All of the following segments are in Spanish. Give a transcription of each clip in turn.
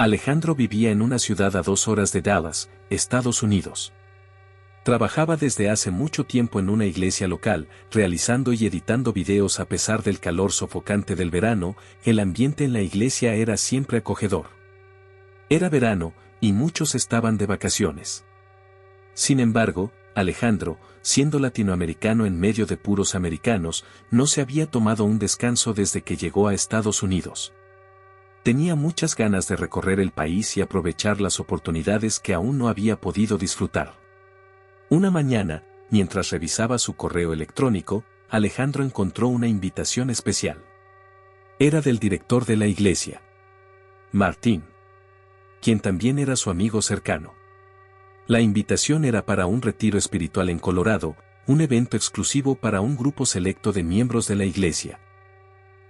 Alejandro vivía en una ciudad a 2 horas de Dallas, Estados Unidos. Trabajaba desde hace mucho tiempo en una iglesia local, realizando y editando videos a pesar del calor sofocante del verano. El ambiente en la iglesia era siempre acogedor. Era verano, y muchos estaban de vacaciones. Sin embargo, Alejandro, siendo latinoamericano en medio de puros americanos, no se había tomado un descanso desde que llegó a Estados Unidos. Tenía muchas ganas de recorrer el país y aprovechar las oportunidades que aún no había podido disfrutar. Una mañana, mientras revisaba su correo electrónico, Alejandro encontró una invitación especial. Era del director de la iglesia, Martín, quien también era su amigo cercano. La invitación era para un retiro espiritual en Colorado, un evento exclusivo para un grupo selecto de miembros de la iglesia.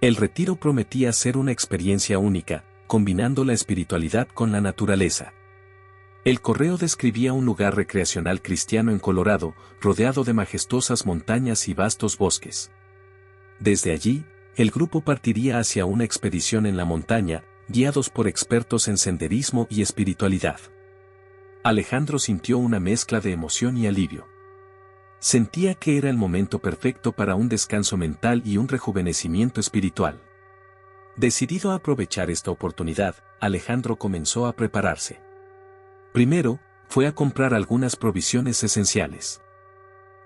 El retiro prometía ser una experiencia única, combinando la espiritualidad con la naturaleza. El correo describía un lugar recreacional cristiano en Colorado, rodeado de majestuosas montañas y vastos bosques. Desde allí, el grupo partiría hacia una expedición en la montaña, guiados por expertos en senderismo y espiritualidad. Alejandro sintió una mezcla de emoción y alivio. Sentía que era el momento perfecto para un descanso mental y un rejuvenecimiento espiritual. Decidido a aprovechar esta oportunidad, Alejandro comenzó a prepararse. Primero, fue a comprar algunas provisiones esenciales.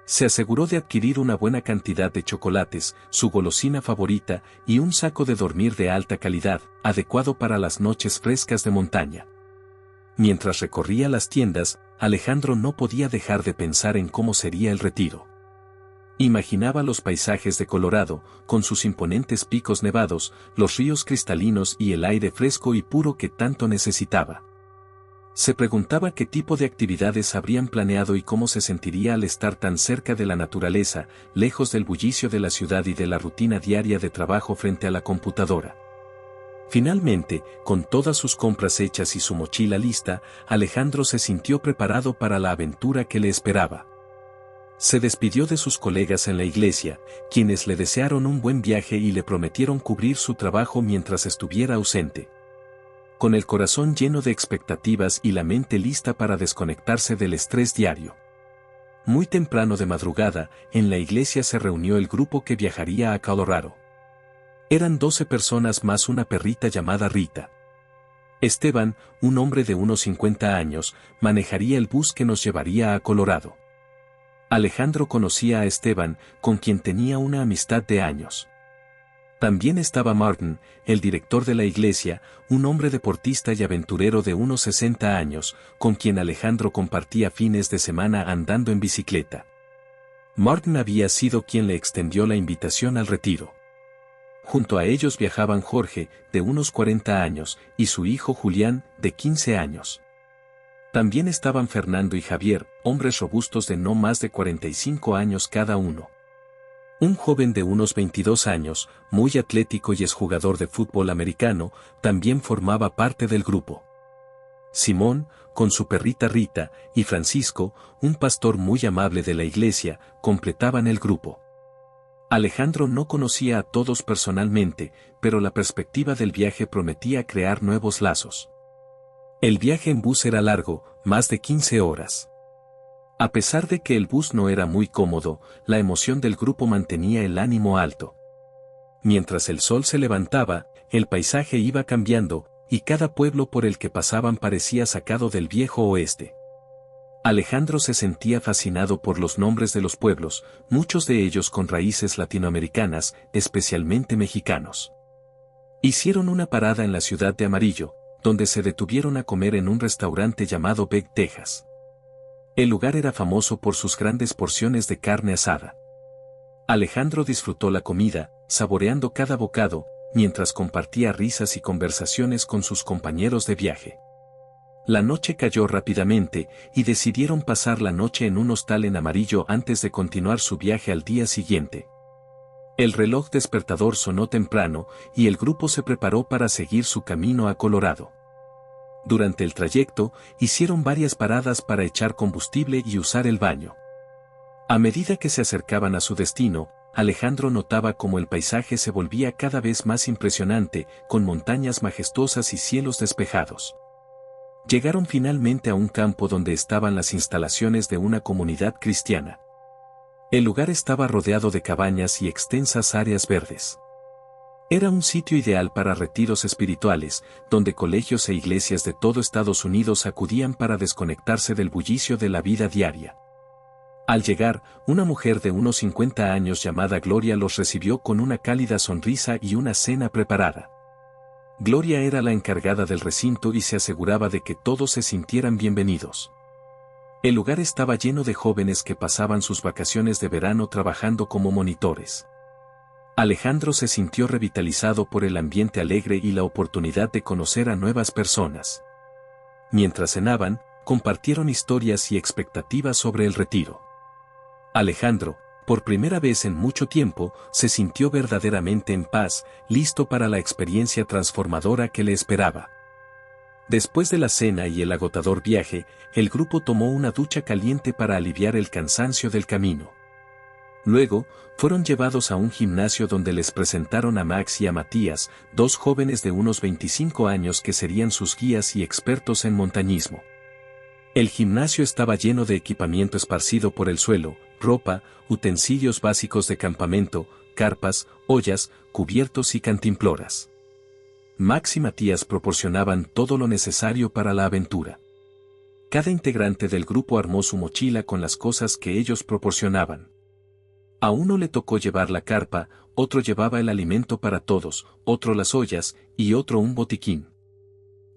Se aseguró de adquirir una buena cantidad de chocolates, su golosina favorita, y un saco de dormir de alta calidad, adecuado para las noches frescas de montaña. Mientras recorría las tiendas, Alejandro no podía dejar de pensar en cómo sería el retiro. Imaginaba los paisajes de Colorado, con sus imponentes picos nevados, los ríos cristalinos y el aire fresco y puro que tanto necesitaba. Se preguntaba qué tipo de actividades habrían planeado y cómo se sentiría al estar tan cerca de la naturaleza, lejos del bullicio de la ciudad y de la rutina diaria de trabajo frente a la computadora. Finalmente, con todas sus compras hechas y su mochila lista, Alejandro se sintió preparado para la aventura que le esperaba. Se despidió de sus colegas en la iglesia, quienes le desearon un buen viaje y le prometieron cubrir su trabajo mientras estuviera ausente. Con el corazón lleno de expectativas y la mente lista para desconectarse del estrés diario. Muy temprano de madrugada, en la iglesia se reunió el grupo que viajaría a Colorado. Eran 12 personas más una perrita llamada Rita. Esteban, un hombre de unos 50 años, manejaría el bus que nos llevaría a Colorado. Alejandro conocía a Esteban, con quien tenía una amistad de años. También estaba Martin, el director de la iglesia, un hombre deportista y aventurero de unos 60 años, con quien Alejandro compartía fines de semana andando en bicicleta. Martin había sido quien le extendió la invitación al retiro. Junto a ellos viajaban Jorge, de unos 40 años, y su hijo Julián, de 15 años. También estaban Fernando y Javier, hombres robustos de no más de 45 años cada uno. Un joven de unos 22 años, muy atlético y exjugador de fútbol americano, también formaba parte del grupo. Simón, con su perrita Rita, y Francisco, un pastor muy amable de la iglesia, completaban el grupo. Alejandro no conocía a todos personalmente, pero la perspectiva del viaje prometía crear nuevos lazos. El viaje en bus era largo, más de 15 horas. A pesar de que el bus no era muy cómodo, la emoción del grupo mantenía el ánimo alto. Mientras el sol se levantaba, el paisaje iba cambiando, y cada pueblo por el que pasaban parecía sacado del viejo oeste. Alejandro se sentía fascinado por los nombres de los pueblos, muchos de ellos con raíces latinoamericanas, especialmente mexicanos. Hicieron una parada en la ciudad de Amarillo, donde se detuvieron a comer en un restaurante llamado Beck, Texas. El lugar era famoso por sus grandes porciones de carne asada. Alejandro disfrutó la comida, saboreando cada bocado, mientras compartía risas y conversaciones con sus compañeros de viaje. La noche cayó rápidamente, y decidieron pasar la noche en un hostal en Amarillo antes de continuar su viaje al día siguiente. El reloj despertador sonó temprano, y el grupo se preparó para seguir su camino a Colorado. Durante el trayecto, hicieron varias paradas para echar combustible y usar el baño. A medida que se acercaban a su destino, Alejandro notaba cómo el paisaje se volvía cada vez más impresionante, con montañas majestuosas y cielos despejados. Llegaron finalmente a un campo donde estaban las instalaciones de una comunidad cristiana. El lugar estaba rodeado de cabañas y extensas áreas verdes. Era un sitio ideal para retiros espirituales, donde colegios e iglesias de todo Estados Unidos acudían para desconectarse del bullicio de la vida diaria. Al llegar, una mujer de unos 50 años llamada Gloria los recibió con una cálida sonrisa y una cena preparada. Gloria era la encargada del recinto y se aseguraba de que todos se sintieran bienvenidos. El lugar estaba lleno de jóvenes que pasaban sus vacaciones de verano trabajando como monitores. Alejandro se sintió revitalizado por el ambiente alegre y la oportunidad de conocer a nuevas personas. Mientras cenaban, compartieron historias y expectativas sobre el retiro. Alejandro, por primera vez en mucho tiempo, se sintió verdaderamente en paz, listo para la experiencia transformadora que le esperaba. Después de la cena y el agotador viaje, el grupo tomó una ducha caliente para aliviar el cansancio del camino. Luego, fueron llevados a un gimnasio donde les presentaron a Max y a Matías, dos jóvenes de unos 25 años que serían sus guías y expertos en montañismo. El gimnasio estaba lleno de equipamiento esparcido por el suelo, ropa, utensilios básicos de campamento, carpas, ollas, cubiertos y cantimploras. Max y Matías proporcionaban todo lo necesario para la aventura. Cada integrante del grupo armó su mochila con las cosas que ellos proporcionaban. A uno le tocó llevar la carpa, otro llevaba el alimento para todos, otro las ollas, y otro un botiquín.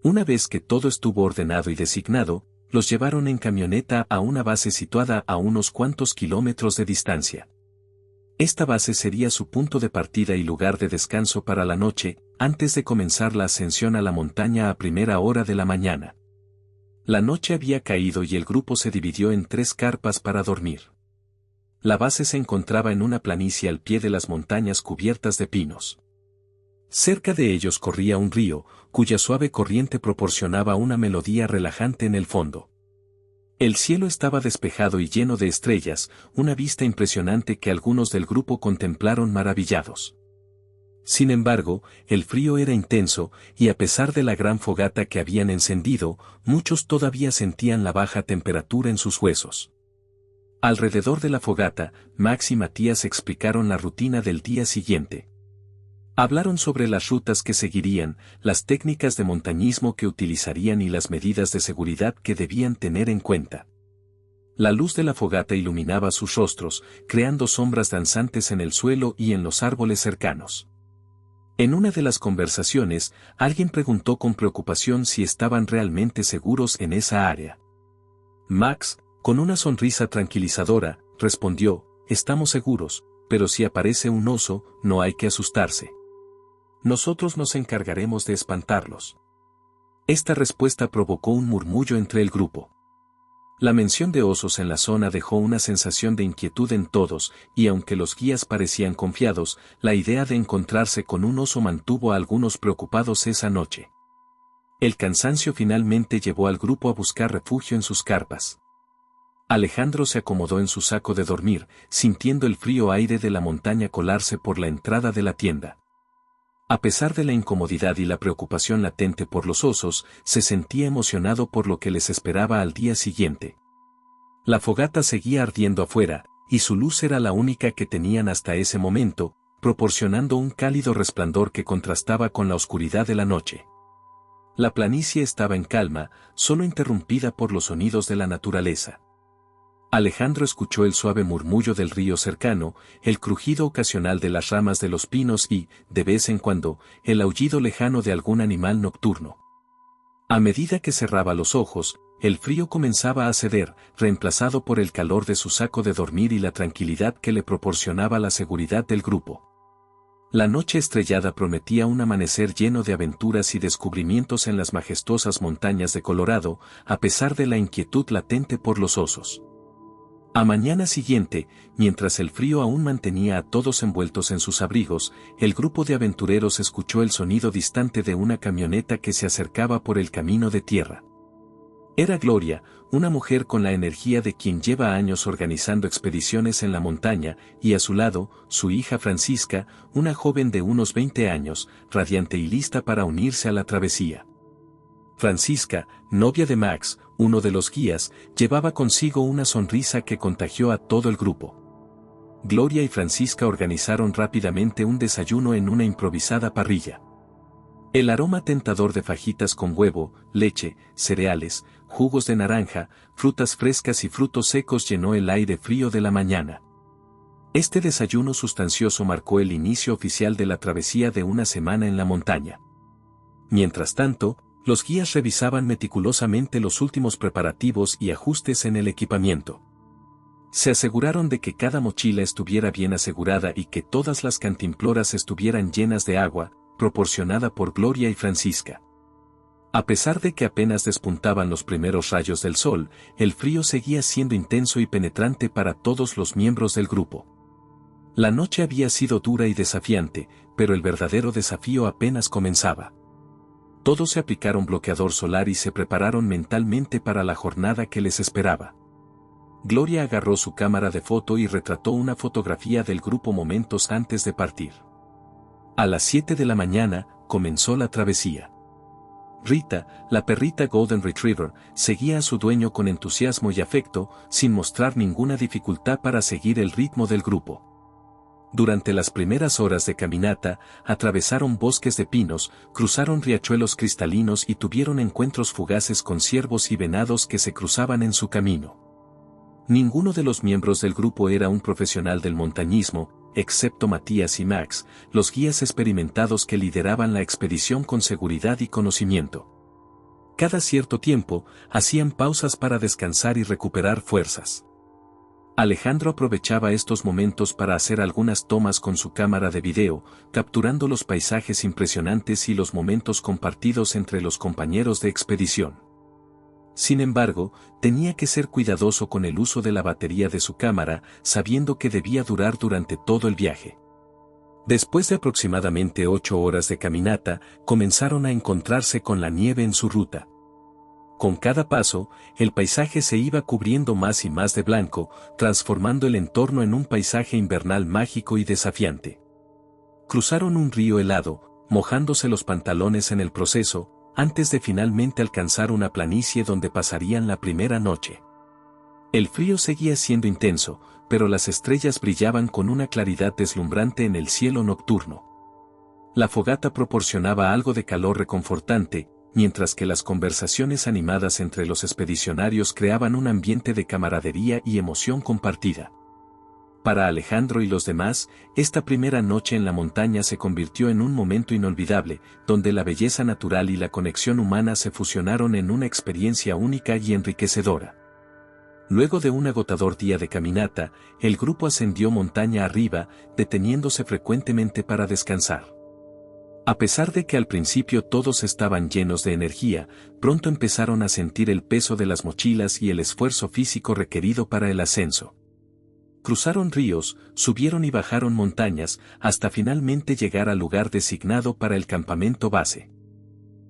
Una vez que todo estuvo ordenado y designado, los llevaron en camioneta a una base situada a unos cuantos kilómetros de distancia. Esta base sería su punto de partida y lugar de descanso para la noche, antes de comenzar la ascensión a la montaña a primera hora de la mañana. La noche había caído y el grupo se dividió en 3 carpas para dormir. La base se encontraba en una planicie al pie de las montañas cubiertas de pinos. Cerca de ellos corría un río, cuya suave corriente proporcionaba una melodía relajante en el fondo. El cielo estaba despejado y lleno de estrellas, una vista impresionante que algunos del grupo contemplaron maravillados. Sin embargo, el frío era intenso, y a pesar de la gran fogata que habían encendido, muchos todavía sentían la baja temperatura en sus huesos. Alrededor de la fogata, Max y Matías explicaron la rutina del día siguiente. Hablaron sobre las rutas que seguirían, las técnicas de montañismo que utilizarían y las medidas de seguridad que debían tener en cuenta. La luz de la fogata iluminaba sus rostros, creando sombras danzantes en el suelo y en los árboles cercanos. En una de las conversaciones, alguien preguntó con preocupación si estaban realmente seguros en esa área. Max, con una sonrisa tranquilizadora, respondió: «Estamos seguros, pero si aparece un oso, no hay que asustarse. Nosotros nos encargaremos de espantarlos». Esta respuesta provocó un murmullo entre el grupo. La mención de osos en la zona dejó una sensación de inquietud en todos, y aunque los guías parecían confiados, la idea de encontrarse con un oso mantuvo a algunos preocupados esa noche. El cansancio finalmente llevó al grupo a buscar refugio en sus carpas. Alejandro se acomodó en su saco de dormir, sintiendo el frío aire de la montaña colarse por la entrada de la tienda. A pesar de la incomodidad y la preocupación latente por los osos, se sentía emocionado por lo que les esperaba al día siguiente. La fogata seguía ardiendo afuera, y su luz era la única que tenían hasta ese momento, proporcionando un cálido resplandor que contrastaba con la oscuridad de la noche. La planicie estaba en calma, solo interrumpida por los sonidos de la naturaleza. Alejandro escuchó el suave murmullo del río cercano, el crujido ocasional de las ramas de los pinos y, de vez en cuando, el aullido lejano de algún animal nocturno. A medida que cerraba los ojos, el frío comenzaba a ceder, reemplazado por el calor de su saco de dormir y la tranquilidad que le proporcionaba la seguridad del grupo. La noche estrellada prometía un amanecer lleno de aventuras y descubrimientos en las majestuosas montañas de Colorado, a pesar de la inquietud latente por los osos. A mañana siguiente, mientras el frío aún mantenía a todos envueltos en sus abrigos, el grupo de aventureros escuchó el sonido distante de una camioneta que se acercaba por el camino de tierra. Era Gloria, una mujer con la energía de quien lleva años organizando expediciones en la montaña, y a su lado, su hija Francisca, una joven de unos 20 años, radiante y lista para unirse a la travesía. Francisca, novia de Max, uno de los guías, llevaba consigo una sonrisa que contagió a todo el grupo. Gloria y Francisca organizaron rápidamente un desayuno en una improvisada parrilla. El aroma tentador de fajitas con huevo, leche, cereales, jugos de naranja, frutas frescas y frutos secos llenó el aire frío de la mañana. Este desayuno sustancioso marcó el inicio oficial de la travesía de una semana en la montaña. Mientras tanto, los guías revisaban meticulosamente los últimos preparativos y ajustes en el equipamiento. Se aseguraron de que cada mochila estuviera bien asegurada y que todas las cantimploras estuvieran llenas de agua, proporcionada por Gloria y Francisca. A pesar de que apenas despuntaban los primeros rayos del sol, el frío seguía siendo intenso y penetrante para todos los miembros del grupo. La noche había sido dura y desafiante, pero el verdadero desafío apenas comenzaba. Todos se aplicaron bloqueador solar y se prepararon mentalmente para la jornada que les esperaba. Gloria agarró su cámara de foto y retrató una fotografía del grupo momentos antes de partir. A las 7 de la mañana, comenzó la travesía. Rita, la perrita Golden Retriever, seguía a su dueño con entusiasmo y afecto, sin mostrar ninguna dificultad para seguir el ritmo del grupo. Durante las primeras horas de caminata, atravesaron bosques de pinos, cruzaron riachuelos cristalinos y tuvieron encuentros fugaces con ciervos y venados que se cruzaban en su camino. Ninguno de los miembros del grupo era un profesional del montañismo, excepto Matías y Max, los guías experimentados que lideraban la expedición con seguridad y conocimiento. Cada cierto tiempo, hacían pausas para descansar y recuperar fuerzas. Alejandro aprovechaba estos momentos para hacer algunas tomas con su cámara de video, capturando los paisajes impresionantes y los momentos compartidos entre los compañeros de expedición. Sin embargo, tenía que ser cuidadoso con el uso de la batería de su cámara, sabiendo que debía durar durante todo el viaje. Después de aproximadamente 8 horas de caminata, comenzaron a encontrarse con la nieve en su ruta. Con cada paso, el paisaje se iba cubriendo más y más de blanco, transformando el entorno en un paisaje invernal mágico y desafiante. Cruzaron un río helado, mojándose los pantalones en el proceso, antes de finalmente alcanzar una planicie donde pasarían la primera noche. El frío seguía siendo intenso, pero las estrellas brillaban con una claridad deslumbrante en el cielo nocturno. La fogata proporcionaba algo de calor reconfortante, mientras que las conversaciones animadas entre los expedicionarios creaban un ambiente de camaradería y emoción compartida. Para Alejandro y los demás, esta primera noche en la montaña se convirtió en un momento inolvidable, donde la belleza natural y la conexión humana se fusionaron en una experiencia única y enriquecedora. Luego de un agotador día de caminata, el grupo ascendió montaña arriba, deteniéndose frecuentemente para descansar. A pesar de que al principio todos estaban llenos de energía, pronto empezaron a sentir el peso de las mochilas y el esfuerzo físico requerido para el ascenso. Cruzaron ríos, subieron y bajaron montañas, hasta finalmente llegar al lugar designado para el campamento base.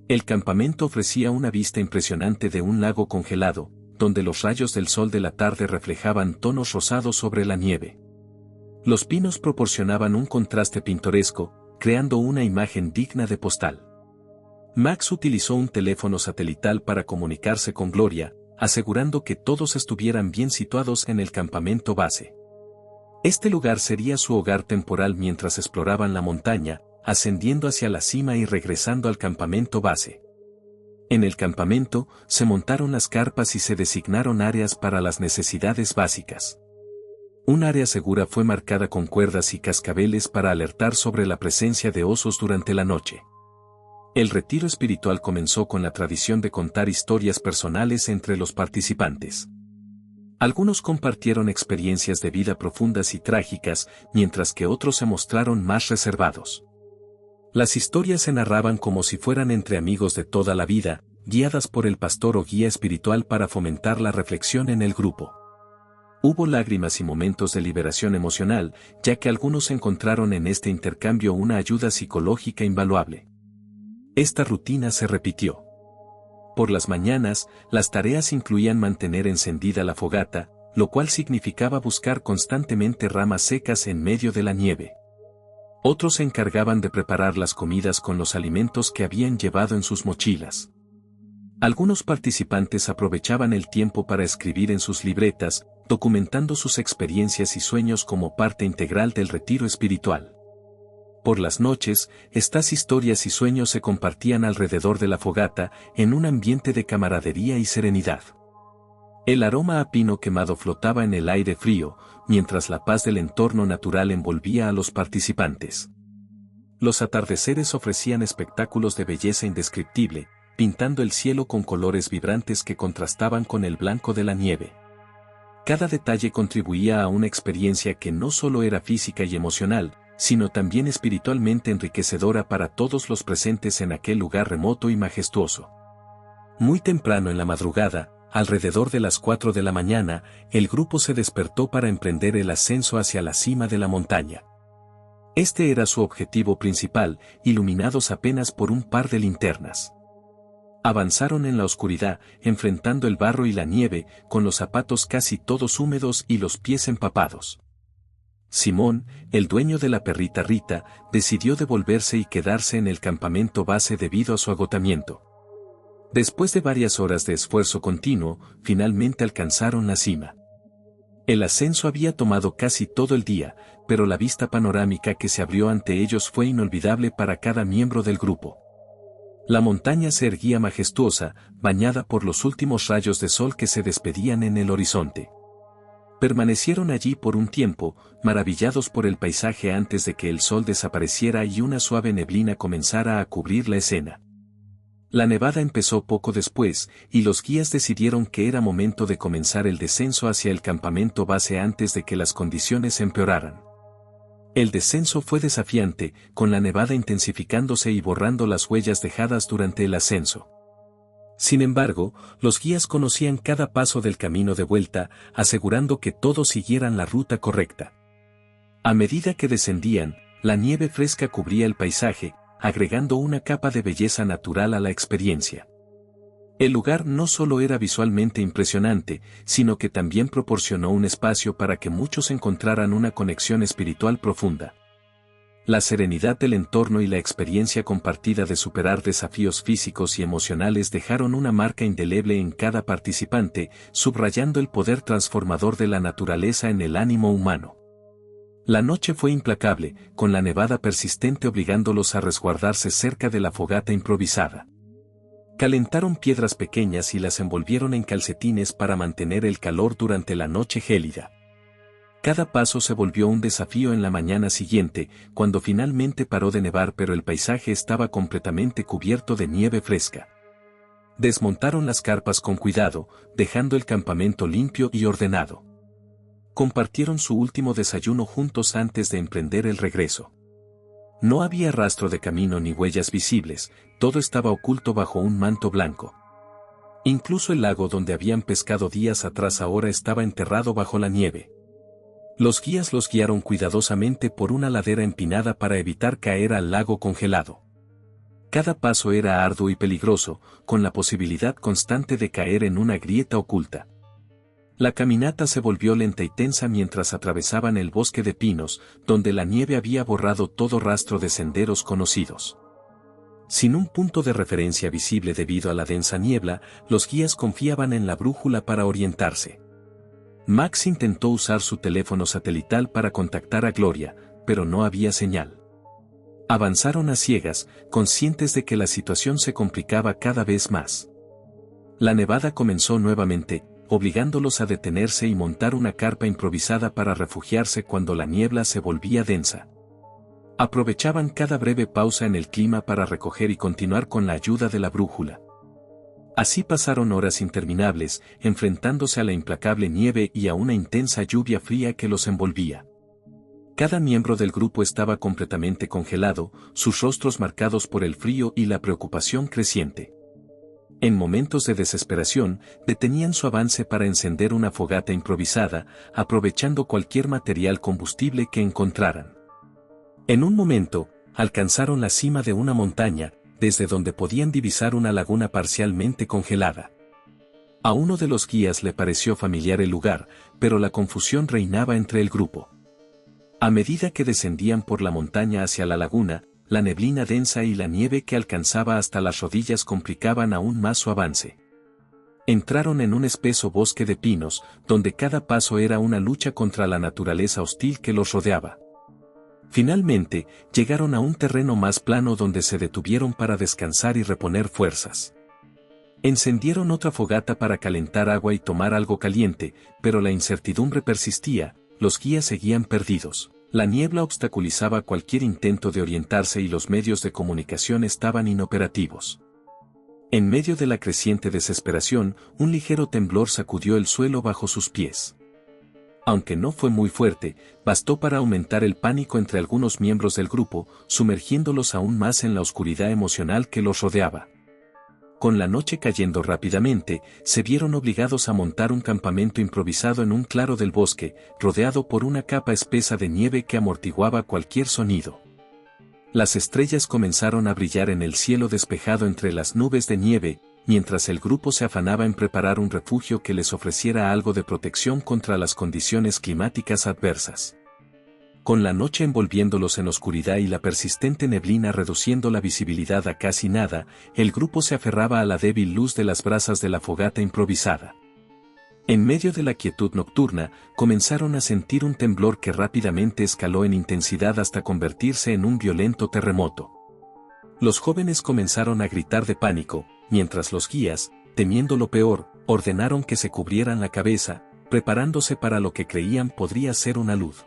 El campamento ofrecía una vista impresionante de un lago congelado, donde los rayos del sol de la tarde reflejaban tonos rosados sobre la nieve. Los pinos proporcionaban un contraste pintoresco, creando una imagen digna de postal. Max utilizó un teléfono satelital para comunicarse con Gloria, asegurando que todos estuvieran bien situados en el campamento base. Este lugar sería su hogar temporal mientras exploraban la montaña, ascendiendo hacia la cima y regresando al campamento base. En el campamento, se montaron las carpas y se designaron áreas para las necesidades básicas. Un área segura fue marcada con cuerdas y cascabeles para alertar sobre la presencia de osos durante la noche. El retiro espiritual comenzó con la tradición de contar historias personales entre los participantes. Algunos compartieron experiencias de vida profundas y trágicas, mientras que otros se mostraron más reservados. Las historias se narraban como si fueran entre amigos de toda la vida, guiadas por el pastor o guía espiritual para fomentar la reflexión en el grupo. Hubo lágrimas y momentos de liberación emocional, ya que algunos encontraron en este intercambio una ayuda psicológica invaluable. Esta rutina se repitió. Por las mañanas, las tareas incluían mantener encendida la fogata, lo cual significaba buscar constantemente ramas secas en medio de la nieve. Otros se encargaban de preparar las comidas con los alimentos que habían llevado en sus mochilas. Algunos participantes aprovechaban el tiempo para escribir en sus libretas, documentando sus experiencias y sueños como parte integral del retiro espiritual. Por las noches, estas historias y sueños se compartían alrededor de la fogata, en un ambiente de camaradería y serenidad. El aroma a pino quemado flotaba en el aire frío, mientras la paz del entorno natural envolvía a los participantes. Los atardeceres ofrecían espectáculos de belleza indescriptible, pintando el cielo con colores vibrantes que contrastaban con el blanco de la nieve. Cada detalle contribuía a una experiencia que no solo era física y emocional, sino también espiritualmente enriquecedora para todos los presentes en aquel lugar remoto y majestuoso. Muy temprano en la madrugada, alrededor de las 4 de la mañana, el grupo se despertó para emprender el ascenso hacia la cima de la montaña. Este era su objetivo principal, iluminados apenas por un par de linternas. Avanzaron en la oscuridad, enfrentando el barro y la nieve, con los zapatos casi todos húmedos y los pies empapados. Simón, el dueño de la perrita Rita, decidió devolverse y quedarse en el campamento base debido a su agotamiento. Después de varias horas de esfuerzo continuo, finalmente alcanzaron la cima. El ascenso había tomado casi todo el día, pero la vista panorámica que se abrió ante ellos fue inolvidable para cada miembro del grupo. La montaña se erguía majestuosa, bañada por los últimos rayos de sol que se despedían en el horizonte. Permanecieron allí por un tiempo, maravillados por el paisaje antes de que el sol desapareciera y una suave neblina comenzara a cubrir la escena. La nevada empezó poco después, y los guías decidieron que era momento de comenzar el descenso hacia el campamento base antes de que las condiciones empeoraran. El descenso fue desafiante, con la nevada intensificándose y borrando las huellas dejadas durante el ascenso. Sin embargo, los guías conocían cada paso del camino de vuelta, asegurando que todos siguieran la ruta correcta. A medida que descendían, la nieve fresca cubría el paisaje, agregando una capa de belleza natural a la experiencia. El lugar no solo era visualmente impresionante, sino que también proporcionó un espacio para que muchos encontraran una conexión espiritual profunda. La serenidad del entorno y la experiencia compartida de superar desafíos físicos y emocionales dejaron una marca indeleble en cada participante, subrayando el poder transformador de la naturaleza en el ánimo humano. La noche fue implacable, con la nevada persistente obligándolos a resguardarse cerca de la fogata improvisada. Calentaron piedras pequeñas y las envolvieron en calcetines para mantener el calor durante la noche gélida. Cada paso se volvió un desafío en la mañana siguiente, cuando finalmente paró de nevar, pero el paisaje estaba completamente cubierto de nieve fresca. Desmontaron las carpas con cuidado, dejando el campamento limpio y ordenado. Compartieron su último desayuno juntos antes de emprender el regreso. No había rastro de camino ni huellas visibles, todo estaba oculto bajo un manto blanco. Incluso el lago donde habían pescado días atrás ahora estaba enterrado bajo la nieve. Los guías los guiaron cuidadosamente por una ladera empinada para evitar caer al lago congelado. Cada paso era arduo y peligroso, con la posibilidad constante de caer en una grieta oculta. La caminata se volvió lenta y tensa mientras atravesaban el bosque de pinos, donde la nieve había borrado todo rastro de senderos conocidos. Sin un punto de referencia visible debido a la densa niebla, los guías confiaban en la brújula para orientarse. Max intentó usar su teléfono satelital para contactar a Gloria, pero no había señal. Avanzaron a ciegas, conscientes de que la situación se complicaba cada vez más. La nevada comenzó nuevamente, obligándolos a detenerse y montar una carpa improvisada para refugiarse cuando la niebla se volvía densa. Aprovechaban cada breve pausa en el clima para recoger y continuar con la ayuda de la brújula. Así pasaron horas interminables, enfrentándose a la implacable nieve y a una intensa lluvia fría que los envolvía. Cada miembro del grupo estaba completamente congelado, sus rostros marcados por el frío y la preocupación creciente. En momentos de desesperación, detenían su avance para encender una fogata improvisada, aprovechando cualquier material combustible que encontraran. En un momento, alcanzaron la cima de una montaña, desde donde podían divisar una laguna parcialmente congelada. A uno de los guías le pareció familiar el lugar, pero la confusión reinaba entre el grupo. A medida que descendían por la montaña hacia la la neblina densa y la nieve que alcanzaba hasta las rodillas complicaban aún más su avance. Entraron en un espeso bosque de pinos, donde cada paso era una lucha contra la naturaleza hostil que los rodeaba. Finalmente, llegaron a un terreno más plano donde se detuvieron para descansar y reponer fuerzas. Encendieron otra fogata para calentar agua y tomar algo caliente, pero la incertidumbre persistía, los guías seguían perdidos. La niebla obstaculizaba cualquier intento de orientarse y los medios de comunicación estaban inoperativos. En medio de la creciente desesperación, un ligero temblor sacudió el suelo bajo sus pies. Aunque no fue muy fuerte, bastó para aumentar el pánico entre algunos miembros del grupo, sumergiéndolos aún más en la oscuridad emocional que los rodeaba. Con la noche cayendo rápidamente, se vieron obligados a montar un campamento improvisado en un claro del bosque, rodeado por una capa espesa de nieve que amortiguaba cualquier sonido. Las estrellas comenzaron a brillar en el cielo despejado entre las nubes de nieve, mientras el grupo se afanaba en preparar un refugio que les ofreciera algo de protección contra las condiciones climáticas adversas. Con la noche envolviéndolos en oscuridad y la persistente neblina reduciendo la visibilidad a casi nada, el grupo se aferraba a la débil luz de las brasas de la fogata improvisada. En medio de la quietud nocturna, comenzaron a sentir un temblor que rápidamente escaló en intensidad hasta convertirse en un violento terremoto. Los jóvenes comenzaron a gritar de pánico, mientras los guías, temiendo lo peor, ordenaron que se cubrieran la cabeza, preparándose para lo que creían podría ser una luz.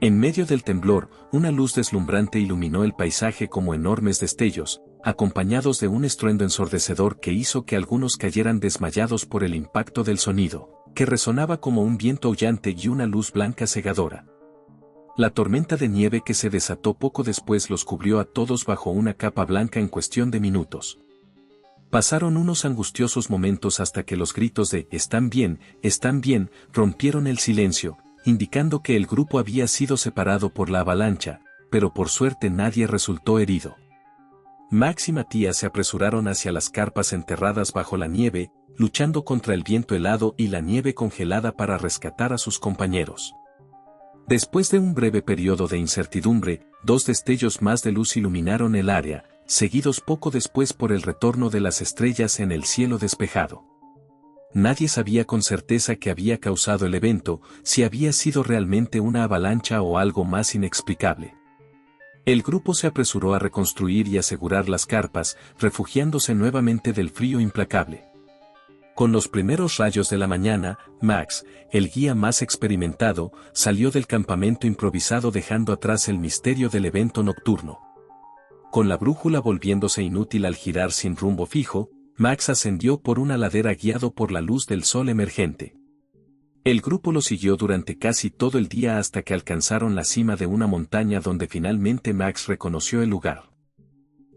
En medio del temblor, una luz deslumbrante iluminó el paisaje como enormes destellos, acompañados de un estruendo ensordecedor que hizo que algunos cayeran desmayados por el impacto del sonido, que resonaba como un viento aullante y una luz blanca cegadora. La tormenta de nieve que se desató poco después los cubrió a todos bajo una capa blanca en cuestión de minutos. Pasaron unos angustiosos momentos hasta que los gritos de están bien, rompieron el silencio, indicando que el grupo había sido separado por la avalancha, pero por suerte nadie resultó herido. Max y Matías se apresuraron hacia las carpas enterradas bajo la nieve, luchando contra el viento helado y la nieve congelada para rescatar a sus compañeros. Después de un breve periodo de incertidumbre, 2 destellos más de luz iluminaron el área, seguidos poco después por el retorno de las estrellas en el cielo despejado. Nadie sabía con certeza qué había causado el evento, si había sido realmente una avalancha o algo más inexplicable. El grupo se apresuró a reconstruir y asegurar las carpas, refugiándose nuevamente del frío implacable. Con los primeros rayos de la mañana, Max, el guía más experimentado, salió del campamento improvisado dejando atrás el misterio del evento nocturno. Con la brújula volviéndose inútil al girar sin rumbo fijo, Max ascendió por una ladera guiado por la luz del sol emergente. El grupo lo siguió durante casi todo el día hasta que alcanzaron la cima de una montaña donde finalmente Max reconoció el lugar.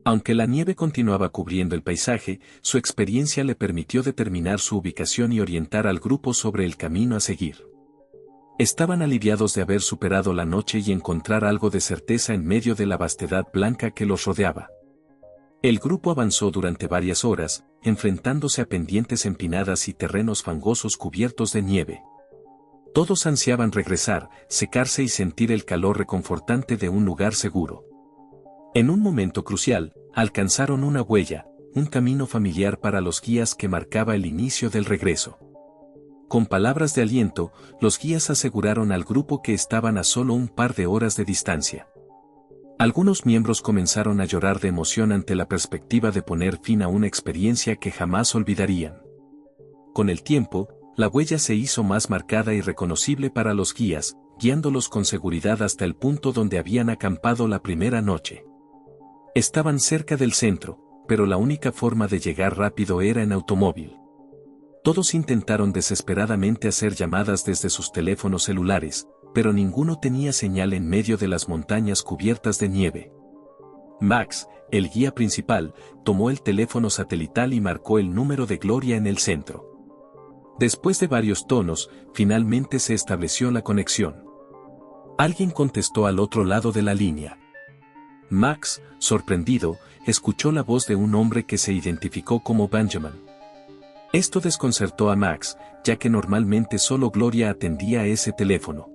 Aunque la nieve continuaba cubriendo el paisaje, su experiencia le permitió determinar su ubicación y orientar al grupo sobre el camino a seguir. Estaban aliviados de haber superado la noche y encontrar algo de certeza en medio de la vastedad blanca que los rodeaba. El grupo avanzó durante varias horas, enfrentándose a pendientes empinadas y terrenos fangosos cubiertos de nieve. Todos ansiaban regresar, secarse y sentir el calor reconfortante de un lugar seguro. En un momento crucial, alcanzaron una huella, un camino familiar para los guías que marcaba el inicio del regreso. Con palabras de aliento, los guías aseguraron al grupo que estaban a solo un par de horas de distancia. Algunos miembros comenzaron a llorar de emoción ante la perspectiva de poner fin a una experiencia que jamás olvidarían. Con el tiempo, la huella se hizo más marcada y reconocible para los guías, guiándolos con seguridad hasta el punto donde habían acampado la primera noche. Estaban cerca del centro, pero la única forma de llegar rápido era en automóvil. Todos intentaron desesperadamente hacer llamadas desde sus teléfonos celulares, pero ninguno tenía señal en medio de las montañas cubiertas de nieve. Max, el guía principal, tomó el teléfono satelital y marcó el número de Gloria en el centro. Después de varios tonos, finalmente se estableció la conexión. Alguien contestó al otro lado de la línea. Max, sorprendido, escuchó la voz de un hombre que se identificó como Benjamin. Esto desconcertó a Max, ya que normalmente solo Gloria atendía ese teléfono.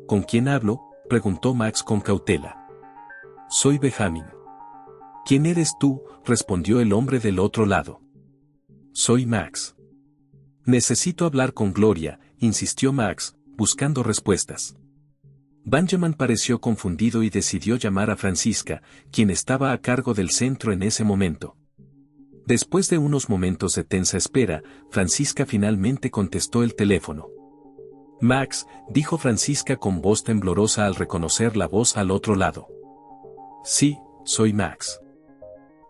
¿Con quién hablo?, preguntó Max con cautela. Soy Benjamin. ¿Quién eres tú?, respondió el hombre del otro lado. Soy Max. Necesito hablar con Gloria, insistió Max, buscando respuestas. Benjamin pareció confundido y decidió llamar a Francisca, quien estaba a cargo del centro en ese momento. Después de unos momentos de tensa espera, Francisca finalmente contestó el teléfono. Max, dijo Francisca con voz temblorosa al reconocer la voz al otro lado. Sí, soy Max.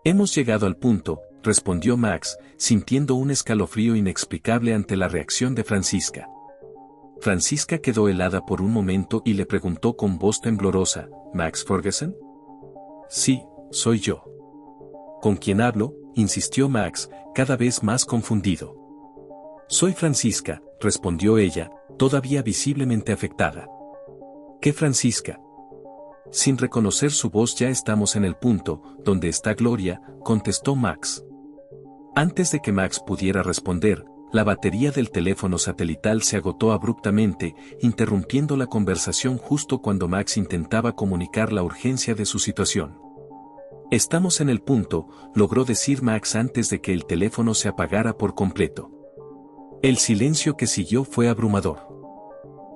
Hemos llegado al punto, respondió Max, sintiendo un escalofrío inexplicable ante la reacción de Francisca. Francisca quedó helada por un momento y le preguntó con voz temblorosa, ¿Max Ferguson? Sí, soy yo. ¿Con quién hablo?, insistió Max, cada vez más confundido. Soy Francisca, respondió ella, todavía visiblemente afectada. ¿Qué Francisca? Sin reconocer su voz ya estamos en el punto, donde está Gloria, contestó Max. Antes de que Max pudiera responder, la batería del teléfono satelital se agotó abruptamente, interrumpiendo la conversación justo cuando Max intentaba comunicar la urgencia de su situación. Estamos en el punto, logró decir Max antes de que el teléfono se apagara por completo. El silencio que siguió fue abrumador.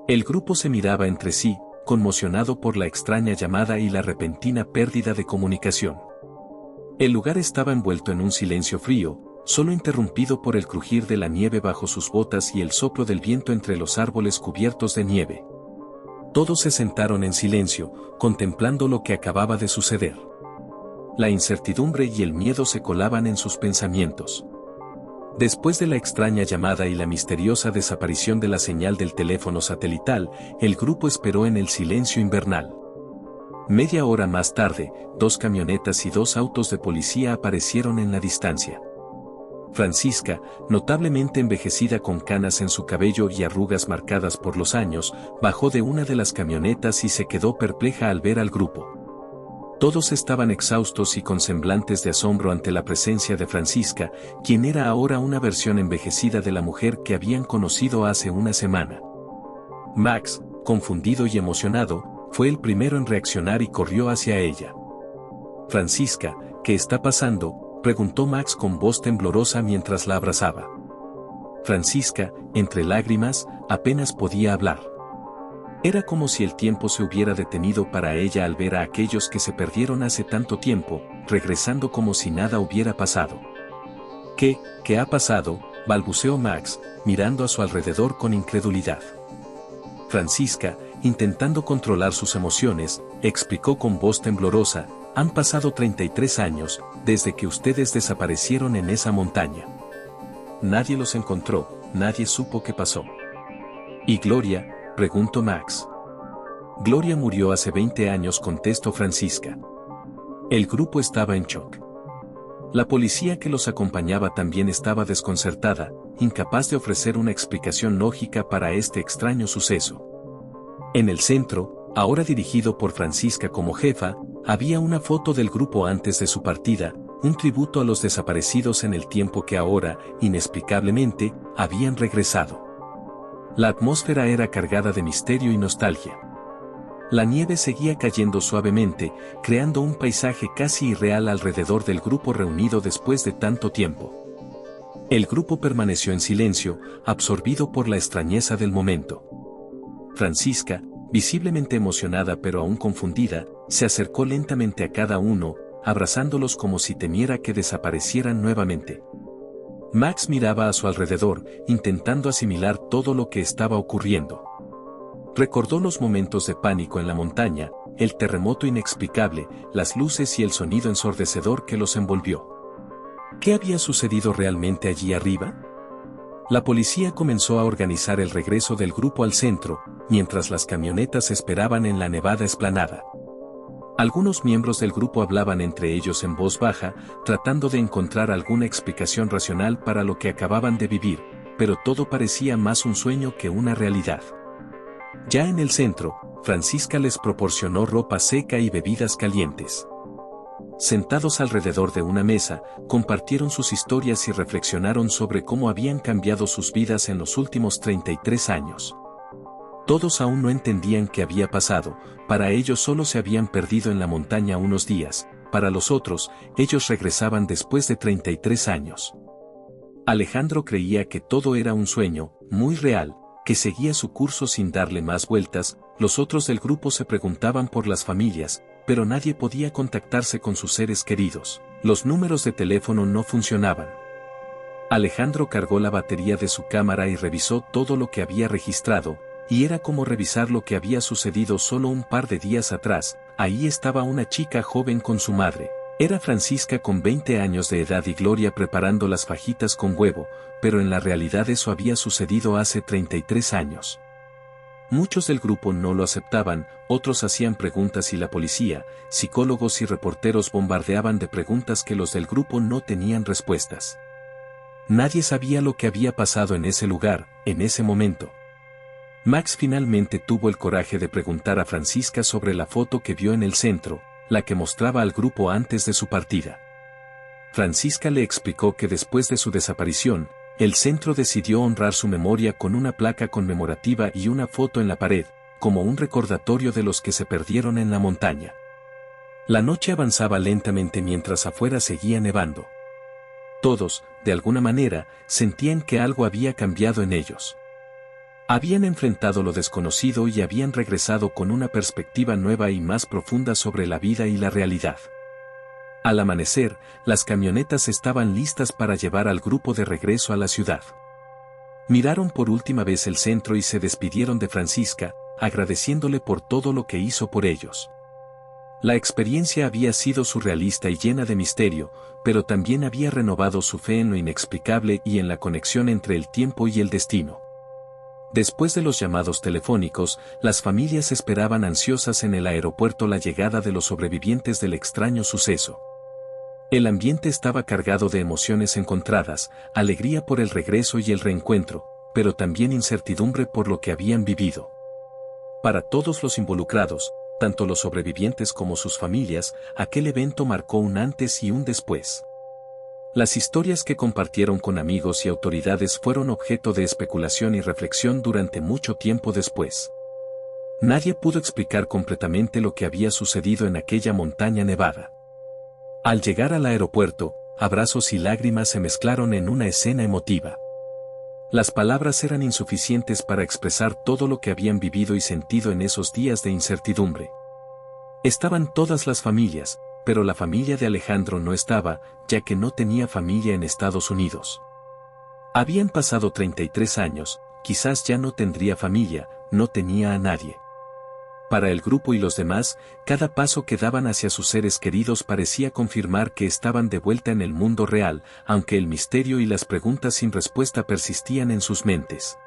El grupo se miraba entre sí, conmocionado por la extraña llamada y la repentina pérdida de comunicación. El lugar estaba envuelto en un silencio frío, solo interrumpido por el crujir de la nieve bajo sus botas y el soplo del viento entre los árboles cubiertos de nieve. Todos se sentaron en silencio, contemplando lo que acababa de suceder. La incertidumbre y el miedo se colaban en sus pensamientos. Después de la extraña llamada y la misteriosa desaparición de la señal del teléfono satelital, el grupo esperó en el silencio invernal. Media hora más tarde, 2 camionetas y 2 autos de policía aparecieron en la distancia. Francisca, notablemente envejecida con canas en su cabello y arrugas marcadas por los años, bajó de una de las camionetas y se quedó perpleja al ver al grupo. Todos estaban exhaustos y con semblantes de asombro ante la presencia de Francisca, quien era ahora una versión envejecida de la mujer que habían conocido hace una semana. Max, confundido y emocionado, fue el primero en reaccionar y corrió hacia ella. Francisca, ¿qué está pasando?, preguntó Max con voz temblorosa mientras la abrazaba. Francisca, entre lágrimas, apenas podía hablar. Era como si el tiempo se hubiera detenido para ella al ver a aquellos que se perdieron hace tanto tiempo, regresando como si nada hubiera pasado. ¿Qué ha pasado?, balbuceó Max, mirando a su alrededor con incredulidad. Francisca, intentando controlar sus emociones, explicó con voz temblorosa, han pasado 33 años, desde que ustedes desaparecieron en esa montaña. Nadie los encontró, nadie supo qué pasó. ¿Y Gloria?, preguntó Max. Gloria murió hace 20 años, contestó Francisca. El grupo estaba en shock. La policía que los acompañaba también estaba desconcertada, incapaz de ofrecer una explicación lógica para este extraño suceso. En el centro, ahora dirigido por Francisca como jefa, había una foto del grupo antes de su partida, un tributo a los desaparecidos en el tiempo que ahora, inexplicablemente, habían regresado. La atmósfera era cargada de misterio y nostalgia. La nieve seguía cayendo suavemente, creando un paisaje casi irreal alrededor del grupo reunido después de tanto tiempo. El grupo permaneció en silencio, absorbido por la extrañeza del momento. Francisca, visiblemente emocionada pero aún confundida, se acercó lentamente a cada uno, abrazándolos como si temiera que desaparecieran nuevamente. Max miraba a su alrededor, intentando asimilar todo lo que estaba ocurriendo. Recordó los momentos de pánico en la montaña, el terremoto inexplicable, las luces y el sonido ensordecedor que los envolvió. ¿Qué había sucedido realmente allí arriba? La policía comenzó a organizar el regreso del grupo al centro, mientras las camionetas esperaban en la nevada explanada. Algunos miembros del grupo hablaban entre ellos en voz baja, tratando de encontrar alguna explicación racional para lo que acababan de vivir, pero todo parecía más un sueño que una realidad. Ya en el centro, Francisca les proporcionó ropa seca y bebidas calientes. Sentados alrededor de una mesa, compartieron sus historias y reflexionaron sobre cómo habían cambiado sus vidas en los últimos 33 años. Todos aún no entendían qué había pasado, para ellos solo se habían perdido en la montaña unos días, para los otros, ellos regresaban después de 33 años. Alejandro creía que todo era un sueño, muy real, que seguía su curso sin darle más vueltas. Los otros del grupo se preguntaban por las familias, pero nadie podía contactarse con sus seres queridos. Los números de teléfono no funcionaban. Alejandro cargó la batería de su cámara y revisó todo lo que había registrado, y era como revisar lo que había sucedido solo un par de días atrás. Ahí estaba una chica joven con su madre. Era Francisca con 20 años de edad y Gloria preparando las fajitas con huevo, pero en la realidad eso había sucedido hace 33 años. Muchos del grupo no lo aceptaban, otros hacían preguntas y la policía, psicólogos y reporteros bombardeaban de preguntas que los del grupo no tenían respuestas. Nadie sabía lo que había pasado en ese lugar, en ese momento. Max finalmente tuvo el coraje de preguntar a Francisca sobre la foto que vio en el centro, la que mostraba al grupo antes de su partida. Francisca le explicó que después de su desaparición, el centro decidió honrar su memoria con una placa conmemorativa y una foto en la pared, como un recordatorio de los que se perdieron en la montaña. La noche avanzaba lentamente mientras afuera seguía nevando. Todos, de alguna manera, sentían que algo había cambiado en ellos. Habían enfrentado lo desconocido y habían regresado con una perspectiva nueva y más profunda sobre la vida y la realidad. Al amanecer, las camionetas estaban listas para llevar al grupo de regreso a la ciudad. Miraron por última vez el centro y se despidieron de Francisca, agradeciéndole por todo lo que hizo por ellos. La experiencia había sido surrealista y llena de misterio, pero también había renovado su fe en lo inexplicable y en la conexión entre el tiempo y el destino. Después de los llamados telefónicos, las familias esperaban ansiosas en el aeropuerto la llegada de los sobrevivientes del extraño suceso. El ambiente estaba cargado de emociones encontradas, alegría por el regreso y el reencuentro, pero también incertidumbre por lo que habían vivido. Para todos los involucrados, tanto los sobrevivientes como sus familias, aquel evento marcó un antes y un después. Las historias que compartieron con amigos y autoridades fueron objeto de especulación y reflexión durante mucho tiempo después. Nadie pudo explicar completamente lo que había sucedido en aquella montaña nevada. Al llegar al aeropuerto, abrazos y lágrimas se mezclaron en una escena emotiva. Las palabras eran insuficientes para expresar todo lo que habían vivido y sentido en esos días de incertidumbre. Estaban todas las familias, pero la familia de Alejandro no estaba, ya que no tenía familia en Estados Unidos. Habían pasado 33 años, quizás ya no tendría familia, no tenía a nadie. Para el grupo y los demás, cada paso que daban hacia sus seres queridos parecía confirmar que estaban de vuelta en el mundo real, aunque el misterio y las preguntas sin respuesta persistían en sus mentes.